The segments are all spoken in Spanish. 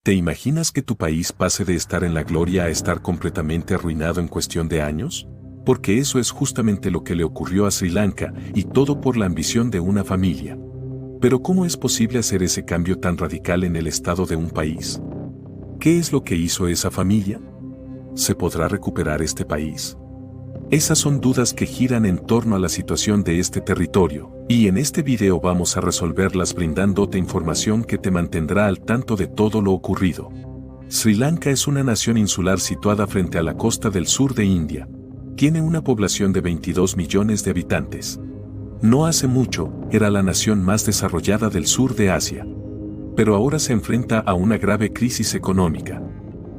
¿Te imaginas que tu país pase de estar en la gloria a estar completamente arruinado en cuestión de años? Porque eso es justamente lo que le ocurrió a Sri Lanka, y todo por la ambición de una familia. Pero ¿cómo es posible hacer ese cambio tan radical en el estado de un país? ¿Qué es lo que hizo esa familia? ¿Se podrá recuperar este país? Esas son dudas que giran en torno a la situación de este territorio, y en este video vamos a resolverlas brindándote información que te mantendrá al tanto de todo lo ocurrido. Sri Lanka es una nación insular situada frente a la costa del sur de India. Tiene una población de 22 millones de habitantes. No hace mucho, era la nación más desarrollada del sur de Asia. Pero ahora se enfrenta a una grave crisis económica.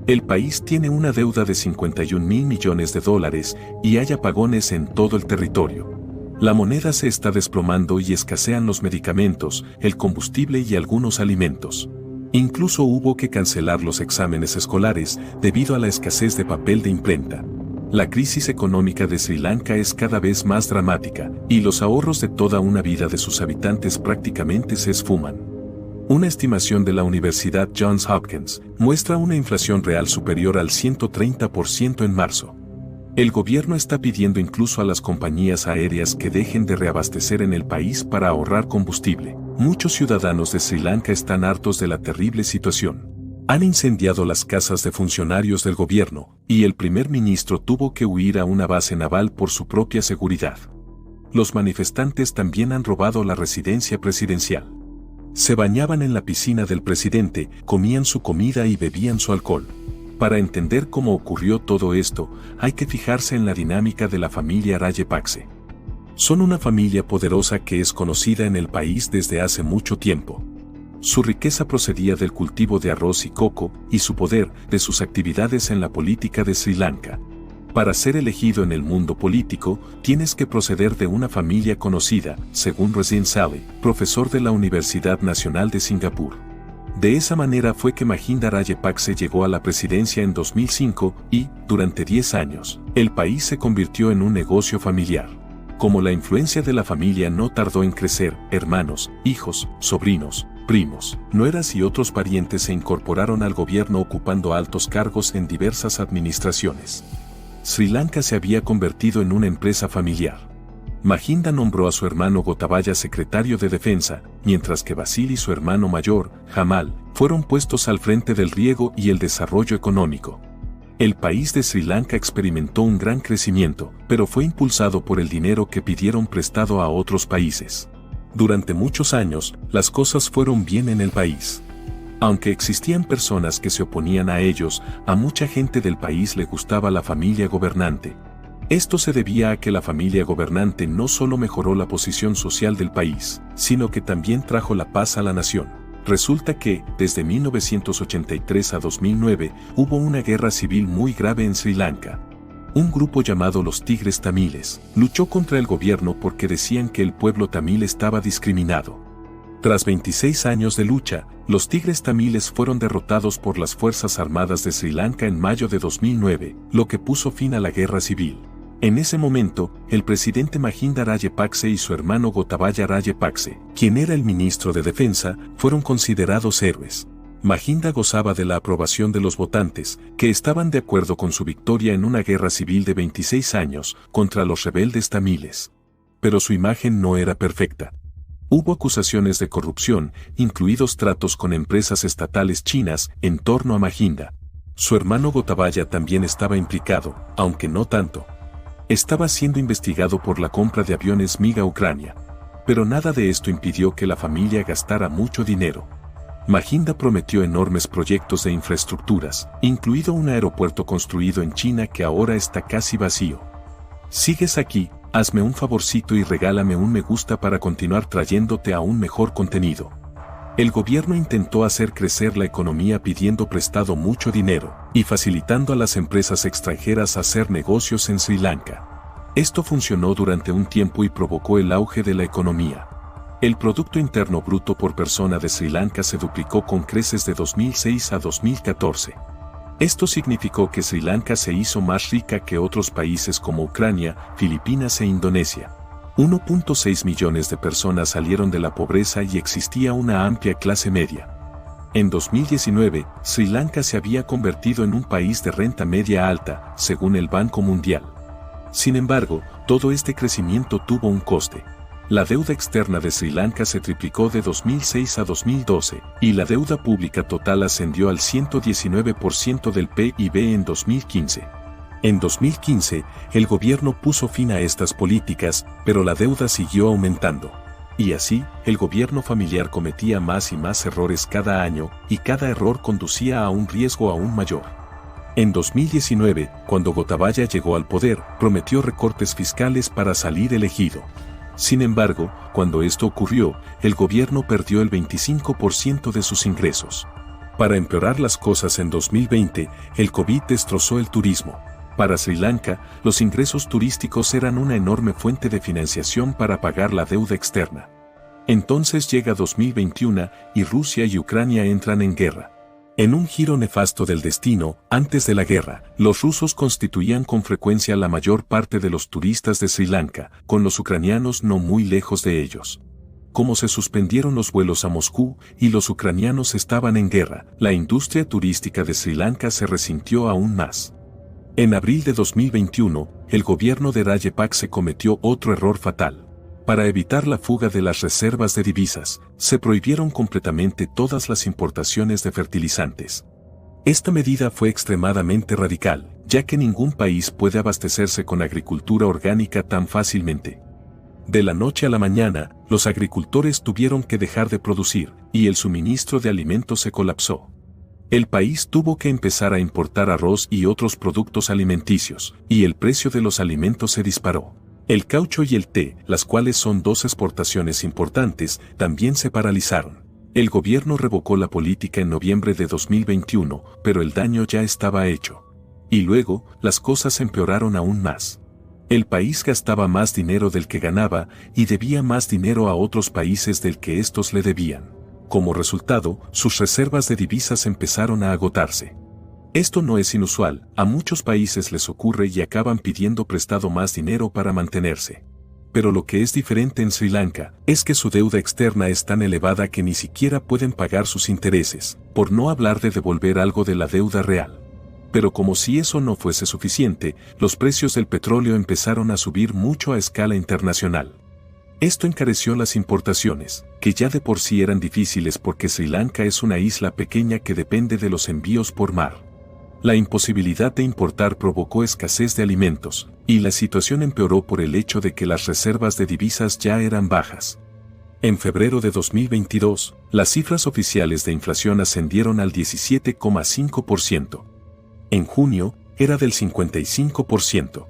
El país tiene una deuda de 51.000 millones de dólares y hay apagones en todo el territorio. La moneda se está desplomando y escasean los medicamentos, el combustible y algunos alimentos. Incluso hubo que cancelar los exámenes escolares debido a la escasez de papel de imprenta. La crisis económica de Sri Lanka es cada vez más dramática, y los ahorros de toda una vida de sus habitantes prácticamente se esfuman. Una estimación de la Universidad Johns Hopkins muestra una inflación real superior al 130% en marzo. El gobierno está pidiendo incluso a las compañías aéreas que dejen de reabastecer en el país para ahorrar combustible. Muchos ciudadanos de Sri Lanka están hartos de la terrible situación. Han incendiado las casas de funcionarios del gobierno, y el primer ministro tuvo que huir a una base naval por su propia seguridad. Los manifestantes también han robado la residencia presidencial. Se bañaban en la piscina del presidente, comían su comida y bebían su alcohol. Para entender cómo ocurrió todo esto, hay que fijarse en la dinámica de la familia Rajapakse. Son una familia poderosa que es conocida en el país desde hace mucho tiempo. Su riqueza procedía del cultivo de arroz y coco, y su poder, de sus actividades en la política de Sri Lanka. Para ser elegido en el mundo político, tienes que proceder de una familia conocida, según Razin Sally, profesor de la Universidad Nacional de Singapur. De esa manera fue que Mahinda Rajapakse llegó a la presidencia en 2005 y, durante 10 años, el país se convirtió en un negocio familiar. Como la influencia de la familia no tardó en crecer, hermanos, hijos, sobrinos, primos, nueras y otros parientes se incorporaron al gobierno ocupando altos cargos en diversas administraciones. Sri Lanka se había convertido en una empresa familiar. Mahinda nombró a su hermano Gotabaya secretario de Defensa, mientras que Basil y su hermano mayor, Jamal, fueron puestos al frente del riego y el desarrollo económico. El país de Sri Lanka experimentó un gran crecimiento, pero fue impulsado por el dinero que pidieron prestado a otros países. Durante muchos años, las cosas fueron bien en el país. Aunque existían personas que se oponían a ellos, a mucha gente del país le gustaba la familia gobernante. Esto se debía a que la familia gobernante no solo mejoró la posición social del país, sino que también trajo la paz a la nación. Resulta que, desde 1983 a 2009, hubo una guerra civil muy grave en Sri Lanka. Un grupo llamado los Tigres Tamiles luchó contra el gobierno porque decían que el pueblo tamil estaba discriminado. Tras 26 años de lucha, los Tigres Tamiles fueron derrotados por las Fuerzas Armadas de Sri Lanka en mayo de 2009, lo que puso fin a la guerra civil. En ese momento, el presidente Mahinda Rajapakse y su hermano Gotabaya Rajapakse, quien era el ministro de Defensa, fueron considerados héroes. Mahinda gozaba de la aprobación de los votantes, que estaban de acuerdo con su victoria en una guerra civil de 26 años contra los rebeldes tamiles. Pero su imagen no era perfecta. Hubo acusaciones de corrupción, incluidos tratos con empresas estatales chinas, en torno a Mahinda. Su hermano Gotabaya también estaba implicado, aunque no tanto. Estaba siendo investigado por la compra de aviones MiG a Ucrania. Pero nada de esto impidió que la familia gastara mucho dinero. Mahinda prometió enormes proyectos de infraestructuras, incluido un aeropuerto construido en China que ahora está casi vacío. ¿Sigues aquí? Hazme un favorcito y regálame un me gusta para continuar trayéndote aún mejor contenido. El gobierno intentó hacer crecer la economía pidiendo prestado mucho dinero y facilitando a las empresas extranjeras hacer negocios en Sri Lanka. Esto funcionó durante un tiempo y provocó el auge de la economía. El Producto Interno Bruto por persona de Sri Lanka se duplicó con creces de 2006 a 2014. Esto significó que Sri Lanka se hizo más rica que otros países como Ucrania, Filipinas e Indonesia. 1.6 millones de personas salieron de la pobreza y existía una amplia clase media. En 2019, Sri Lanka se había convertido en un país de renta media alta, según el Banco Mundial. Sin embargo, todo este crecimiento tuvo un coste. La deuda externa de Sri Lanka se triplicó de 2006 a 2012, y la deuda pública total ascendió al 119% del PIB en 2015. En 2015, el gobierno puso fin a estas políticas, pero la deuda siguió aumentando. Y así, el gobierno familiar cometía más y más errores cada año, y cada error conducía a un riesgo aún mayor. En 2019, cuando Gotabaya llegó al poder, prometió recortes fiscales para salir elegido. Sin embargo, cuando esto ocurrió, el gobierno perdió el 25% de sus ingresos. Para empeorar las cosas en 2020, el COVID destrozó el turismo. Para Sri Lanka, los ingresos turísticos eran una enorme fuente de financiación para pagar la deuda externa. Entonces llega 2021 y Rusia y Ucrania entran en guerra. En un giro nefasto del destino, antes de la guerra, los rusos constituían con frecuencia la mayor parte de los turistas de Sri Lanka, con los ucranianos no muy lejos de ellos. Como se suspendieron los vuelos a Moscú y los ucranianos estaban en guerra, la industria turística de Sri Lanka se resintió aún más. En abril de 2021, el gobierno de Rajapaksa cometió otro error fatal. Para evitar la fuga de las reservas de divisas, se prohibieron completamente todas las importaciones de fertilizantes. Esta medida fue extremadamente radical, ya que ningún país puede abastecerse con agricultura orgánica tan fácilmente. De la noche a la mañana, los agricultores tuvieron que dejar de producir, y el suministro de alimentos se colapsó. El país tuvo que empezar a importar arroz y otros productos alimenticios, y el precio de los alimentos se disparó. El caucho y el té, las cuales son dos exportaciones importantes, también se paralizaron. El gobierno revocó la política en noviembre de 2021, pero el daño ya estaba hecho. Y luego, las cosas empeoraron aún más. El país gastaba más dinero del que ganaba y debía más dinero a otros países del que estos le debían. Como resultado, sus reservas de divisas empezaron a agotarse. Esto no es inusual, a muchos países les ocurre y acaban pidiendo prestado más dinero para mantenerse. Pero lo que es diferente en Sri Lanka es que su deuda externa es tan elevada que ni siquiera pueden pagar sus intereses, por no hablar de devolver algo de la deuda real. Pero como si eso no fuese suficiente, los precios del petróleo empezaron a subir mucho a escala internacional. Esto encareció las importaciones, que ya de por sí eran difíciles porque Sri Lanka es una isla pequeña que depende de los envíos por mar. La imposibilidad de importar provocó escasez de alimentos, y la situación empeoró por el hecho de que las reservas de divisas ya eran bajas. En febrero de 2022, las cifras oficiales de inflación ascendieron al 17,5%. En junio, era del 55%.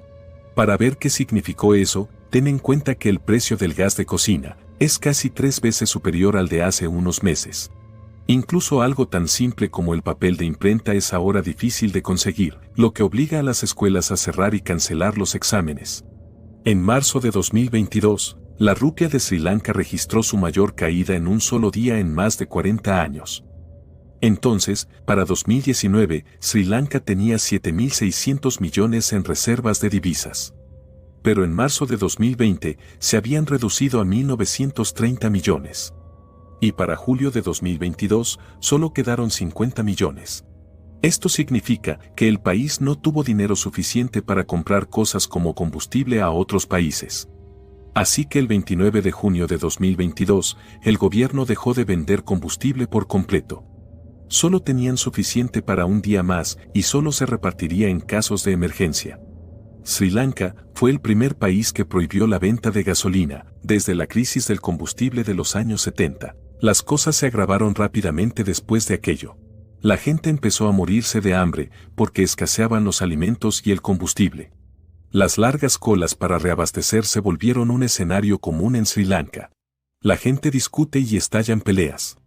Para ver qué significó eso, ten en cuenta que el precio del gas de cocina es casi 3 veces superior al de hace unos meses. Incluso algo tan simple como el papel de imprenta es ahora difícil de conseguir, lo que obliga a las escuelas a cerrar y cancelar los exámenes. En marzo de 2022, la rupia de Sri Lanka registró su mayor caída en un solo día en más de 40 años. Entonces, para 2019, Sri Lanka tenía 7.600 millones en reservas de divisas. Pero en marzo de 2020 se habían reducido a 1.930 millones. Y para julio de 2022 solo quedaron 50 millones. Esto significa que el país no tuvo dinero suficiente para comprar cosas como combustible a otros países. Así que el 29 de junio de 2022, el gobierno dejó de vender combustible por completo. Solo tenían suficiente para un día más y solo se repartiría en casos de emergencia. Sri Lanka fue el primer país que prohibió la venta de gasolina, desde la crisis del combustible de los años 70. Las cosas se agravaron rápidamente después de aquello. La gente empezó a morirse de hambre porque escaseaban los alimentos y el combustible. Las largas colas para reabastecer se volvieron un escenario común en Sri Lanka. La gente discute y estallan peleas.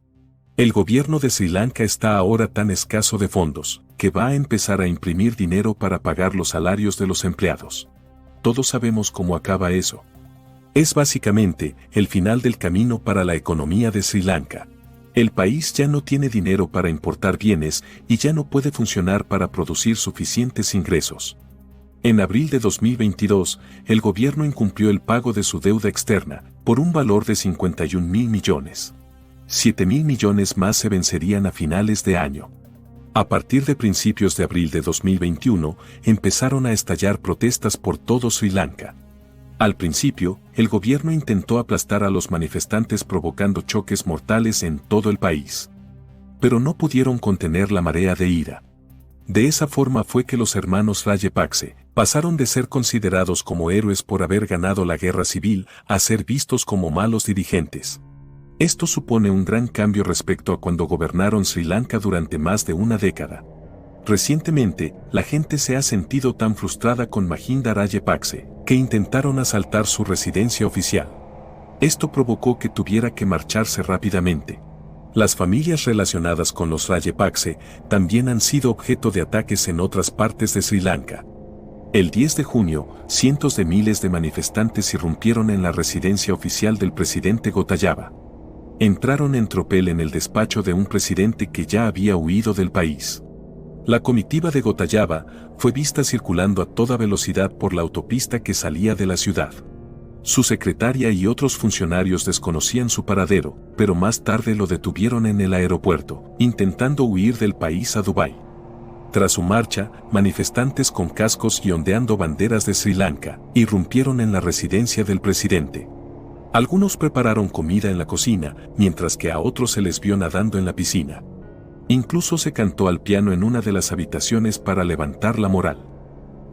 El gobierno de Sri Lanka está ahora tan escaso de fondos, que va a empezar a imprimir dinero para pagar los salarios de los empleados. Todos sabemos cómo acaba eso. Es básicamente el final del camino para la economía de Sri Lanka. El país ya no tiene dinero para importar bienes y ya no puede funcionar para producir suficientes ingresos. En abril de 2022, el gobierno incumplió el pago de su deuda externa, por un valor de 51.000 millones. 7.000 millones más se vencerían a finales de año. A partir de principios de abril de 2021, empezaron a estallar protestas por todo Sri Lanka. Al principio, el gobierno intentó aplastar a los manifestantes provocando choques mortales en todo el país. Pero no pudieron contener la marea de ira. De esa forma fue que los hermanos Rajapakse pasaron de ser considerados como héroes por haber ganado la guerra civil a ser vistos como malos dirigentes. Esto supone un gran cambio respecto a cuando gobernaron Sri Lanka durante más de una década. Recientemente, la gente se ha sentido tan frustrada con Mahinda Rajapakse que intentaron asaltar su residencia oficial. Esto provocó que tuviera que marcharse rápidamente. Las familias relacionadas con los Rajapakse también han sido objeto de ataques en otras partes de Sri Lanka. El 10 de junio, cientos de miles de manifestantes irrumpieron en la residencia oficial del presidente Gotabaya. Entraron en tropel en el despacho de un presidente que ya había huido del país. La comitiva de Gotabaya fue vista circulando a toda velocidad por la autopista que salía de la ciudad. Su secretaria y otros funcionarios desconocían su paradero, pero más tarde lo detuvieron en el aeropuerto, intentando huir del país a Dubái. Tras su marcha, manifestantes con cascos y ondeando banderas de Sri Lanka irrumpieron en la residencia del presidente. Algunos prepararon comida en la cocina, mientras que a otros se les vio nadando en la piscina. Incluso se cantó al piano en una de las habitaciones para levantar la moral.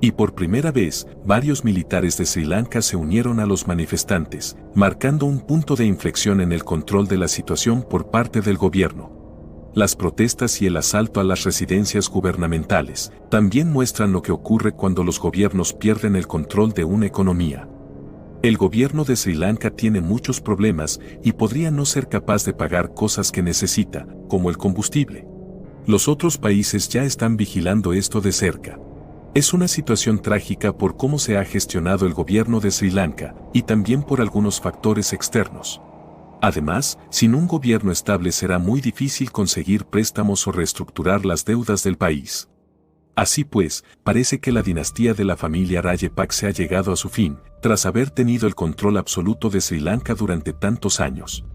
Y por primera vez, varios militares de Sri Lanka se unieron a los manifestantes, marcando un punto de inflexión en el control de la situación por parte del gobierno. Las protestas y el asalto a las residencias gubernamentales también muestran lo que ocurre cuando los gobiernos pierden el control de una economía. El gobierno de Sri Lanka tiene muchos problemas y podría no ser capaz de pagar cosas que necesita, como el combustible. Los otros países ya están vigilando esto de cerca. Es una situación trágica por cómo se ha gestionado el gobierno de Sri Lanka y también por algunos factores externos. Además, sin un gobierno estable será muy difícil conseguir préstamos o reestructurar las deudas del país. Así pues, parece que la dinastía de la familia Rajapakse ha llegado a su fin, tras haber tenido el control absoluto de Sri Lanka durante tantos años.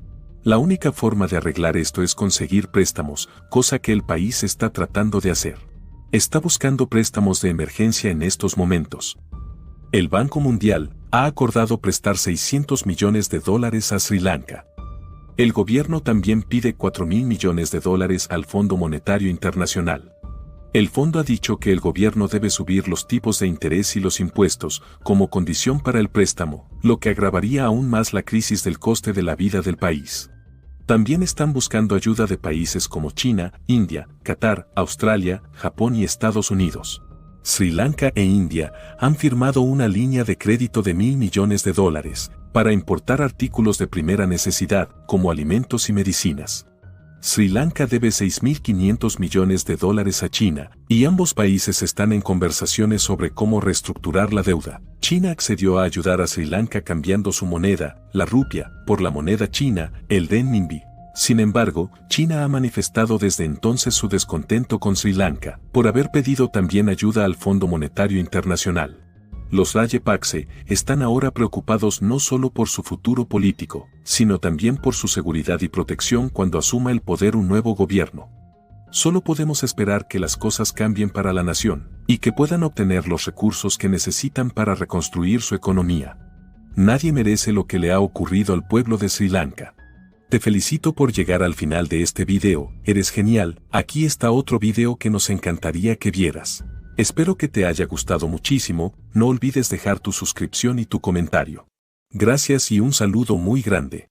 La única forma de arreglar esto es conseguir préstamos, cosa que el país está tratando de hacer. Está buscando préstamos de emergencia en estos momentos. El Banco Mundial ha acordado prestar $600 millones a Sri Lanka. El gobierno también pide $4.000 millones al Fondo Monetario Internacional. El fondo ha dicho que el gobierno debe subir los tipos de interés y los impuestos como condición para el préstamo, lo que agravaría aún más la crisis del coste de la vida del país. También están buscando ayuda de países como China, India, Qatar, Australia, Japón y Estados Unidos. Sri Lanka e India han firmado una línea de crédito de $1.000 millones para importar artículos de primera necesidad, como alimentos y medicinas. Sri Lanka debe $6.500 millones a China, y ambos países están en conversaciones sobre cómo reestructurar la deuda. China accedió a ayudar a Sri Lanka cambiando su moneda, la rupia, por la moneda china, el renminbi. Sin embargo, China ha manifestado desde entonces su descontento con Sri Lanka, por haber pedido también ayuda al Fondo Monetario Internacional. Los Rajapakse están ahora preocupados no solo por su futuro político, sino también por su seguridad y protección cuando asuma el poder un nuevo gobierno. Solo podemos esperar que las cosas cambien para la nación, y que puedan obtener los recursos que necesitan para reconstruir su economía. Nadie merece lo que le ha ocurrido al pueblo de Sri Lanka. Te felicito por llegar al final de este video, eres genial. Aquí está otro video que nos encantaría que vieras. Espero que te haya gustado muchísimo, no olvides dejar tu suscripción y tu comentario. Gracias y un saludo muy grande.